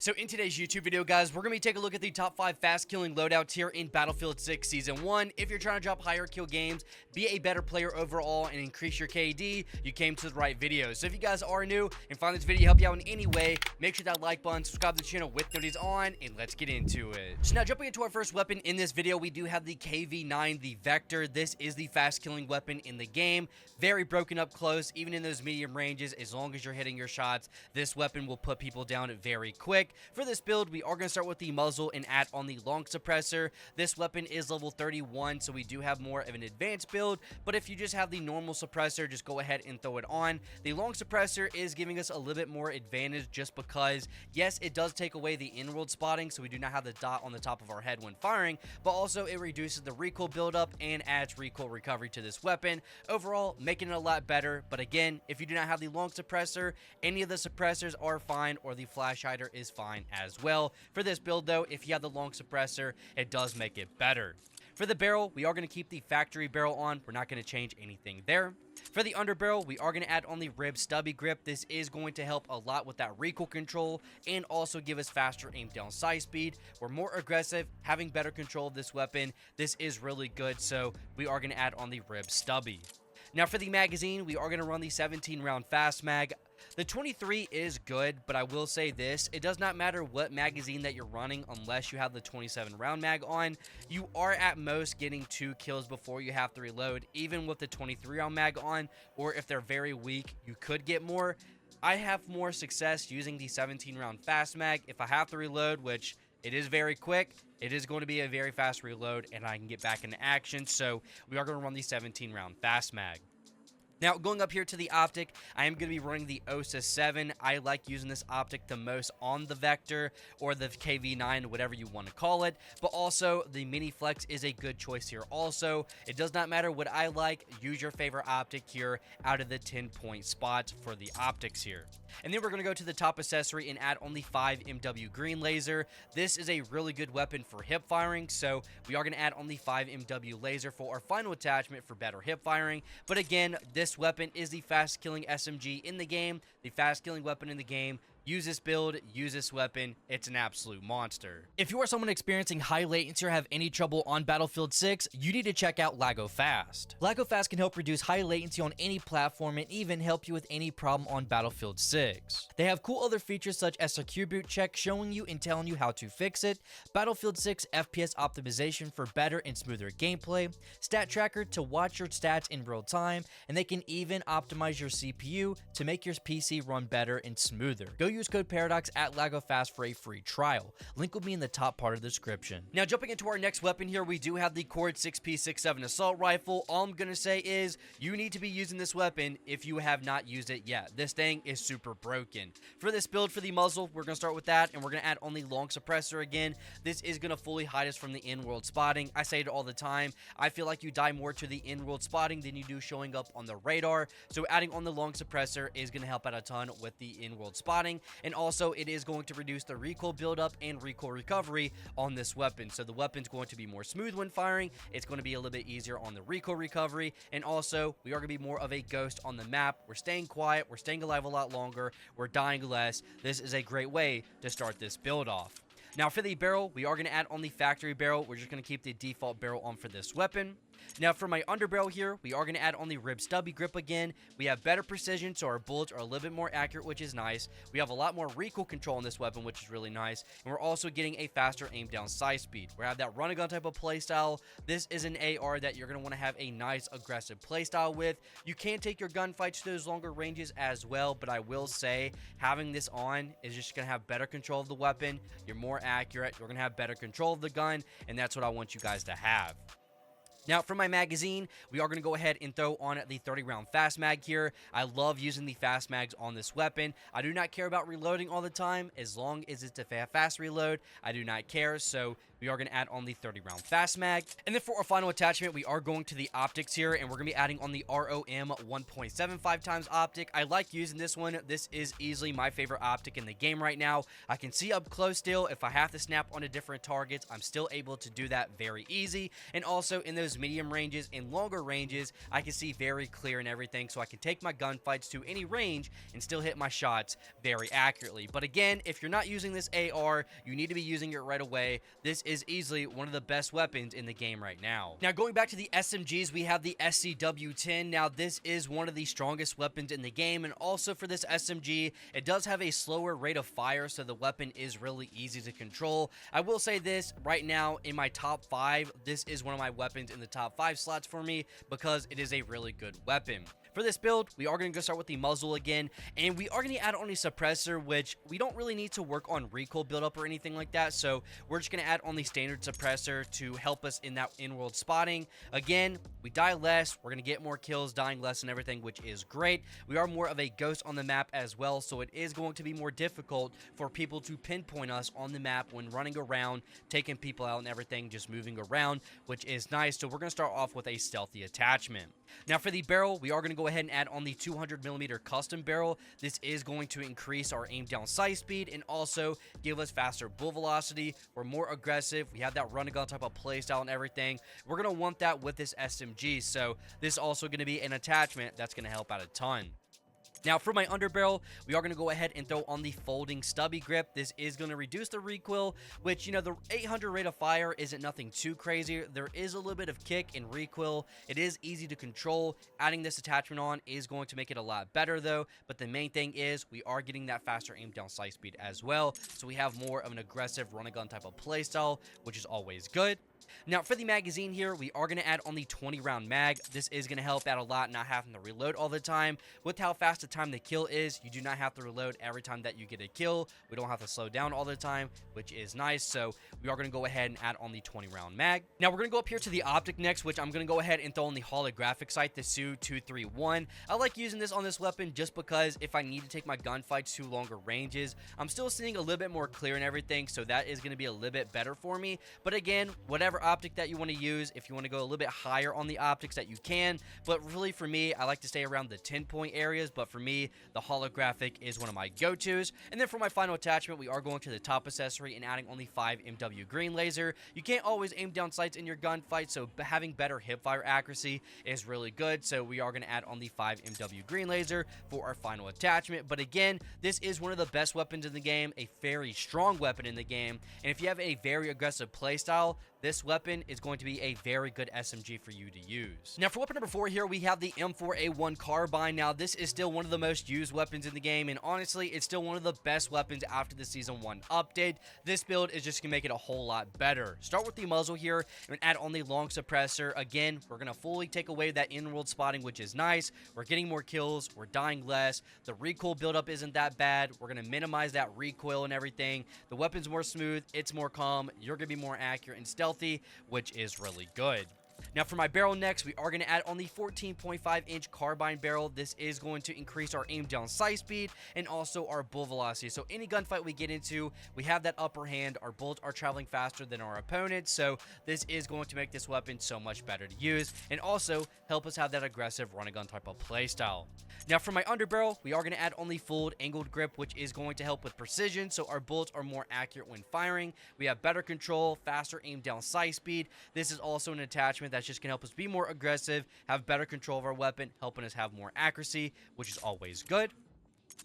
So in today's YouTube video, guys, we're going to be taking a look at the top 5 fast killing loadouts here in Battlefield 6 Season 1. If you're trying to drop higher kill games, be a better player overall, and increase your KD, you came to the right video. So if you guys are new and find this video help you out in any way, make sure that like button, subscribe to the channel with notifications on, and let's get into it. So now jumping into our first weapon in this video, we do have the KV9, the Vector. This is the fast killing weapon in the game. Very broken up close, even in those medium ranges. As long as you're hitting your shots, this weapon will put people down very quick. For this build, we are going to start with the muzzle and add on the long suppressor. This weapon is level 31, so we do have more of an advanced build, but if you just have the normal suppressor, just go ahead and throw it on. The long suppressor is giving us a little bit more advantage just because, yes, it does take away the in-world spotting, so we do not have the dot on the top of our head when firing, but also it reduces the recoil buildup and adds recoil recovery to this weapon. Overall, making it a lot better, but again, if you do not have the long suppressor, any of the suppressors are fine, or the flash hider is fine as well. For this build though, if you have the long suppressor, it does make it better. For the barrel, we are going to keep the factory barrel on. We're not going to change anything there. For the underbarrel, we are going to add on the rib stubby grip. This is going to help a lot with that recoil control and also give us faster aim down sight speed. We're more aggressive, having better control of this weapon. This is really good, so we are going to add on the rib stubby. Now for the magazine, we are going to run the 17 round fast mag. The 23 is good, but I will say this, it does not matter what magazine that you're running unless you have the 27 round mag on. You are at most getting 2 kills before you have to reload, even with the 23 round mag on, or if they're very weak, you could get more. I have more success using the 17 round fast mag. If I have to reload, which it is very quick, it is going to be a very fast reload and I can get back into action, so we are going to run the 17 round fast mag. Now, going up here to the optic, I am going to be running the OSA 7. I like using this optic the most on the Vector or the KV9, whatever you want to call it. But also, the Mini Flex is a good choice here also. It does not matter what I like. Use your favorite optic here out of the 10-point spots for the optics here. And then we're going to go to the top accessory and add on the 5 MW green laser. This is a really good weapon for hip firing, so we are going to add on the 5 MW laser for our final attachment for better hip firing. But again, this weapon is the fast killing SMG in the game, the fast killing weapon in the game. Use this build, use this weapon, it's an absolute monster. If you are someone experiencing high latency or have any trouble on Battlefield 6, you need to check out LagoFast. LagoFast can help reduce high latency on any platform and even help you with any problem on Battlefield 6. They have cool other features such as secure boot check showing you and telling you how to fix it, Battlefield 6 FPS optimization for better and smoother gameplay, stat tracker to watch your stats in real time, and they can even optimize your CPU to make your PC run better and smoother. Go use code Paradox at LagoFast for a free trial. Link will be in the top part of the description. Now jumping into our next weapon here, we do have the Cord 6P67 assault rifle. All I'm gonna say is you need to be using this weapon if you have not used it yet. This thing is super broken. For this build for the muzzle, we're gonna start with that, and we're gonna add on the long suppressor again. This is gonna fully hide us from the in-world spotting. I say it all the time. I feel like you die more to the in-world spotting than you do showing up on the radar. So adding on the long suppressor is gonna help out a ton with the in-world spotting. And also, it is going to reduce the recoil buildup and recoil recovery on this weapon. So the weapon's going to be more smooth when firing. It's going to be a little bit easier on the recoil recovery. And also, we are going to be more of a ghost on the map. We're staying quiet. We're staying alive a lot longer. We're dying less. This is a great way to start this build off. Now for the barrel, we are going to add on the factory barrel. We're just going to keep the default barrel on for this weapon. Now for my underbarrel here, we are going to add on the rib stubby grip again. We have better precision, so our bullets are a little bit more accurate, which is nice. We have a lot more recoil control on this weapon, which is really nice. And we're also getting a faster aim down sight speed. We have that run and gun type of playstyle. This is an AR that you're going to want to have a nice aggressive playstyle with. You can take your gunfights to those longer ranges as well, but I will say having this on is just going to have better control of the weapon. You're more accurate. You're going to have better control of the gun, and that's what I want you guys to have. Now, for my magazine, we are going to go ahead and throw on the 30 round fast mag here. I love using the fast mags on this weapon. I do not care about reloading all the time. As long as it's a fast reload, I do not care. So we are going to add on the 30 round fast mag. And then for our final attachment, we are going to the optics here, and we're going to be adding on the ROM 1.75 times optic. I like using this one. This is easily my favorite optic in the game right now. I can see up close still. If I have to snap onto different targets, I'm still able to do that very easy. And also in those medium ranges and longer ranges, I can see very clear and everything, so I can take my gunfights to any range and still hit my shots very accurately. But again, if you're not using this AR, you need to be using it right away. This is easily one of the best weapons in the game right now. Now, going back to the SMGs, we have the SCW-10. Now, this is one of the strongest weapons in the game, and also for this SMG, it does have a slower rate of fire, so the weapon is really easy to control. I will say this, right now in my top 5, this is one of my weapons in the top 5 slots for me because it is a really good weapon. For this build, we are going to go start with the muzzle again, and we are going to add on a suppressor, which we don't really need to work on recoil buildup or anything like that, so we're just going to add on the standard suppressor to help us in that in-world spotting. Again, we die less, we're going to get more kills, dying less and everything, which is great. We are more of a ghost on the map as well, so it is going to be more difficult for people to pinpoint us on the map when running around, taking people out and everything, just moving around, which is nice. So we're going to start off with a stealthy attachment. Now for the barrel, we are going to go ahead and add on the 200mm custom barrel. This is going to increase our aim down sight speed and also give us faster bullet velocity. We're more aggressive. We have that run-and-gun type of playstyle and everything. We're going to want that with this SMG, so this is also going to be an attachment that's going to help out a ton. Now for my underbarrel, we are going to go ahead and throw on the folding stubby grip. This is going to reduce the recoil, which, you know, the 800 rate of fire isn't nothing too crazy. There is a little bit of kick and recoil. It is easy to control. Adding this attachment on is going to make it a lot better though, but the main thing is we are getting that faster aim down sight speed as well, so we have more of an aggressive run-and-gun type of playstyle, which is always good. Now for the magazine here, we are going to add on the 20 round mag. This is going to help out a lot, not having to reload all the time. With how fast the time to kill is, you do not have to reload every time that you get a kill. We don't have to slow down all the time, which is nice. So we are going to go ahead and add on the 20 round mag. Now we're going to go up here to the optic next, which I'm going to go ahead and throw on the holographic sight, the SU-231. I like using this on this weapon just because if I need to take my gunfights to longer ranges, I'm still seeing a little bit more clear and everything, so that is going to be a little bit better for me. But again, whatever optic that you want to use, if you want to go a little bit higher on the optics, that you can, but really for me, I like to stay around the 10-point areas. But for me, the holographic is one of my go-tos. And then for my final attachment, we are going to the top accessory and adding only 5 MW green laser. You can't always aim down sights in your gunfight, so having better hipfire accuracy is really good, so we are going to add on the 5 MW green laser for our final attachment. But again, this is one of the best weapons in the game, a very strong weapon in the game, and if you have a very aggressive playstyle, this weapon is going to be a very good SMG for you to use. Now for weapon number 4 here, we have the M4A1 carbine. Now this is still one of the most used weapons in the game, and honestly, it's still one of the best weapons after the Season 1 update. This build is just going to make it a whole lot better. Start with the muzzle here and add on the long suppressor. Again, we're going to fully take away that in-world spotting, which is nice. We're getting more kills. We're dying less. The recoil buildup isn't that bad. We're going to minimize that recoil and everything. The weapon's more smooth. It's more calm. You're going to be more accurate and stealthy, which is really good. Now for my barrel next, we are going to add on the 14.5 inch carbine barrel. This is going to increase our aim down sight speed and also our bullet velocity. So any gunfight we get into, we have that upper hand. Our bullets are traveling faster than our opponents, so this is going to make this weapon so much better to use and also help us have that aggressive run-and-gun type of playstyle. Now for my underbarrel, we are going to add on the fold angled grip, which is going to help with precision, so our bullets are more accurate when firing. We have better control, faster aim down sight speed. This is also an attachment that's just going to help us be more aggressive, have better control of our weapon, helping us have more accuracy, which is always good.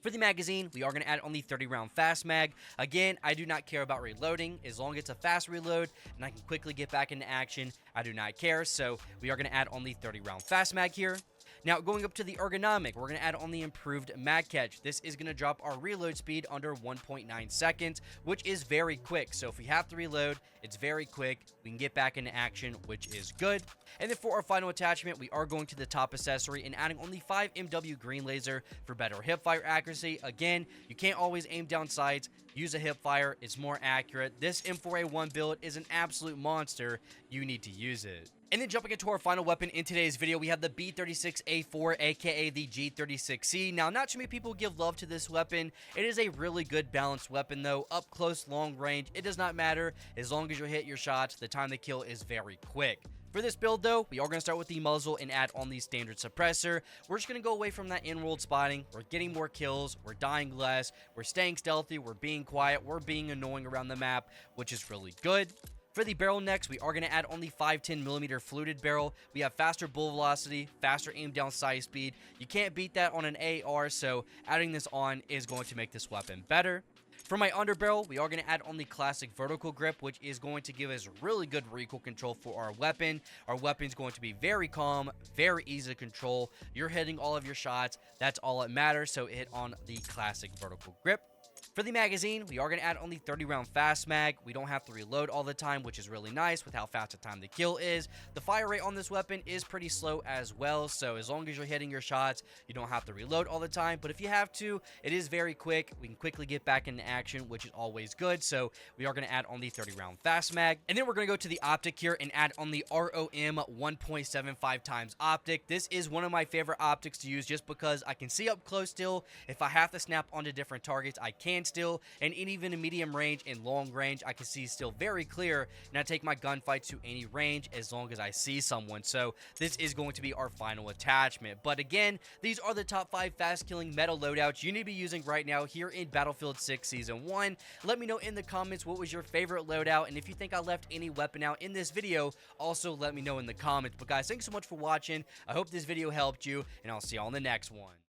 For the magazine, we are going to add on the 30 round fast mag. Again, I do not care about reloading. As long as it's a fast reload and I can quickly get back into action, I do not care. So we are going to add on the 30 round fast mag here. Now, going up to the ergonomic, we're going to add on the improved mag catch. This is going to drop our reload speed under 1.9 seconds, which is very quick. So if we have to reload, it's very quick. We can get back into action, which is good. And then for our final attachment, we are going to the top accessory and adding only 5 MW green laser for better hipfire accuracy. Again, you can't always aim down sights. use a hipfire. It's more accurate. This M4A1 build is an absolute monster. You need to use it. And then jumping into our final weapon in today's video, we have the B36A4, aka the G36C. Now, not too many people give love to this weapon. It is a really good balanced weapon though. Up close, long range, it does not matter. As long as you hit your shots, the time to kill is very quick. For this build though, we are going to start with the muzzle and add on the standard suppressor. We're just going to go away from that in-world spotting. We're getting more kills, we're dying less, we're staying stealthy, we're being quiet, we're being annoying around the map, which is really good. For the barrel next, we are going to add on the 510mm fluted barrel. We have faster bullet velocity, faster aim down sight speed. You can't beat that on an AR, so adding this on is going to make this weapon better. For my underbarrel, we are going to add on the classic vertical grip, which is going to give us really good recoil control for our weapon. Our weapon's going to be very calm, very easy to control. You're hitting all of your shots. That's all that matters, so hit on the classic vertical grip. For the magazine, we are going to add only 30-round fast mag. We don't have to reload all the time, which is really nice with how fast the time to kill is. The fire rate on this weapon is pretty slow as well, so as long as you're hitting your shots, you don't have to reload all the time. But if you have to, it is very quick. We can quickly get back into action, which is always good. So we are going to add on the 30-round fast mag. And then we're going to go to the optic here and add on the ROM 1.75 times optic. This is one of my favorite optics to use just because I can see up close still. If I have to snap onto different targets, I can still, and even in medium range and long range, I can see still very clear, and I take my gunfights to any range as long as I see someone. So this is going to be our final attachment. But again, these are the top 5 fast killing META loadouts you need to be using right now here in Battlefield 6 Season 1. Let me know in the comments what was your favorite loadout, and if you think I left any weapon out in this video, also let me know in the comments. But guys, thanks so much for watching. I hope this video helped you, and I'll see you on the next one.